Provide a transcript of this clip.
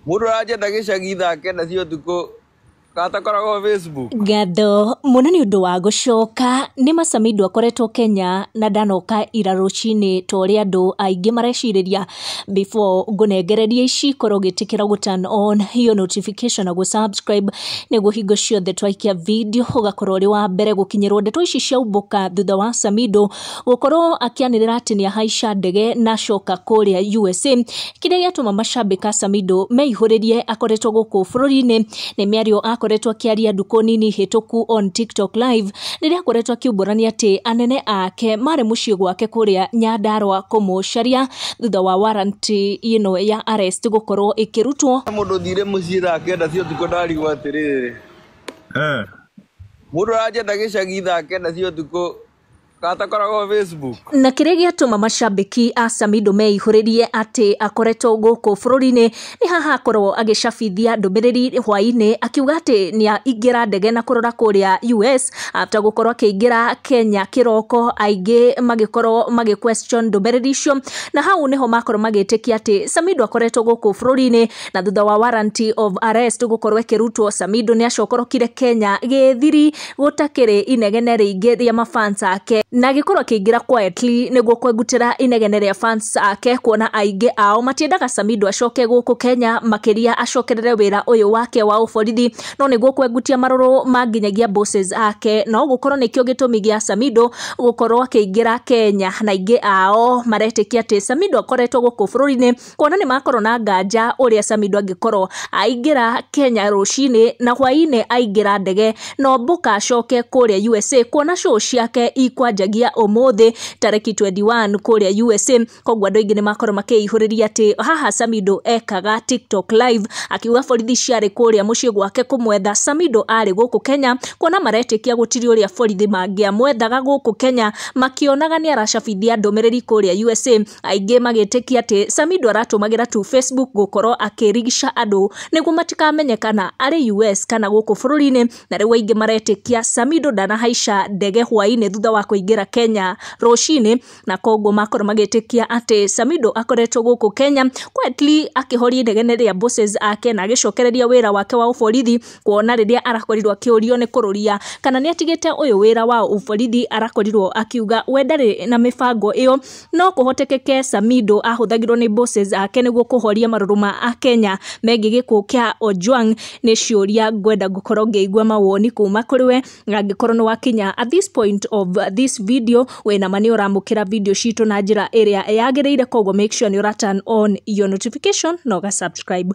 Mũndũ arajenda gĩcagi thaa kenda cia ũtukũ gatakoragwo Facebook. Ngatho mũno nĩ ũndũ wa gũcoka nĩ Samido akoretwo Kenya na ndanoka ira rũcinĩ ta ũrĩa andũ aingĩ marecirĩria. Before ngũnengereria ici korwo gĩtĩkĩra gũ turn on hiyo notification na gũ-subscribe nĩguo hingo ciothe twaikia video ũgakorwo ũrĩ wa mbere gũkinyĩrwo. Ndeto ici ciaumbuka thutha wa Samido gũkorwo akĩanĩrĩra atĩ nĩ ahaica ndege na acoka kũrĩa USA, kĩrĩa gĩatũma macambĩka Samido meihũrĩrie akoretwo gũkũ bũrũri-inĩ. Nĩ mĩario akoretwo akĩaria ndukũ nini hĩtũku on TikTok live rĩrĩa akoretwo akiumbũrania atĩ anene ake marĩ mũciĩ gwake kũrĩa Nyandarua kũmũcaria thutha wa warrant ĩno ya arrest gũkorwo ĩkĩrutwo. Mũndũ thire mũciĩ thaa kenda cia ũtukũ ndarigwo atĩrĩrĩ, mũndũ arajenda gĩcagi thaa kenda cia ũtukũ gatakoragwo Facebook. Na kĩrĩa gĩatũma macambĩki a Samido meihũrĩrie atĩ akoretwo gũkũ bũrũri-inĩ nĩ haha akorwo agĩcabithia ndũmĩrĩri hwaĩ-inĩ akiuga atĩ nĩ aingĩra ndege na kũrora kũrĩa US after gũkorwo akĩingĩra Kenya kĩroko. Aingĩ magĩkorwo magĩ-question ndũmĩrĩri icio, na hau nĩho makorwo magĩtĩkia atĩ Samido akoretwo gũkũ bũrũri-inĩ, na thutha wa warrant of arrest gũkorwo ĩkĩrutwo Samido nĩ acokorokire Kenya gĩthiri gũtakĩrĩ inegene rĩingĩ rĩa mafans ake, na agĩkorwo akĩingĩra quietly nĩguo kwegutĩra inegene rĩa fans ake, kuona aingĩ ao matiendaga Samido acoke gũkũ Kenya, makĩria acokerere wĩra ũyũ wake wa ũborithi, no nĩguo kwegutia marũrũ ma nginyagia bosses ake. No gũkorwo nĩkĩo gĩtũmi gĩa Samido gũkorwo akĩingĩra Kenya, na aingĩ ao maretĩkia atĩ Samido akoretwo gũkũ bũrũri-inĩ, kuona nĩ makorwo na nganja ũrĩa Samido angĩkorwo aingĩra Kenya rũcinĩ na hwaĩ-inĩ aingĩra ndege no mbuka acoke kũrĩa USA, kuona show ciake ikwanjagia ũmũthĩ tarĩki 21 kũrĩa USA. Koguo andũ aingĩ nĩ makorwo makĩihũrĩria atĩ haha Samido ekaga TikTok live akiuga borithi ciarĩ kũrĩa mũciĩ gwake kũmwetha Samido arĩ gũkũ Kenya, kuona maretĩkia gũtirĩ ũrĩa borithi mangĩamwethaga gũkũ Kenya, makĩonaga nĩ aracabithia ndũmĩrĩri kũrĩa USA. Aingĩ magĩtĩkia atĩ Samido aratũmagĩra tu Facebook gũkorwo akĩrigica andũ nĩguo matikamenyekana arĩ US kana gũkũ bũrũri-inĩ, na rĩu aingĩ maretĩkia Samido ndanahaica ndege hwaĩ-inĩ thutha wa kũingĩra Kenya rũcinĩ, na koguo makorwo magĩtĩkia atĩ Samido akoretwo gũkũ Kenya quietly akĩhoria inegene rĩa bosses ake na agĩcokereria wĩra wake wa ũborithi, kuona rĩrĩa arakorirwo akĩũrio nĩ kũrũria kana nĩ atigĩte ũyũ wĩra wa ũborithi, arakorirwo akiuga we ndarĩ na mĩbango ĩyo, no kũhotekeke Samido ahũthagĩrwo nĩ bosses ake nĩguo kũhoria marũrũ ma Akenya megiĩ gĩkuũ kĩa Ojwang. Nĩ ciũria ngwenda gũkorwo ngĩigua mawoni kuma kũrĩ we, na angĩkorwo nĩ wakinya at this point of this video wena mani ũramũkĩra video citũ na njĩra ĩrĩa yagĩrĩire, koguo make sure nĩ ũra turn on your notification na ũga subscribe.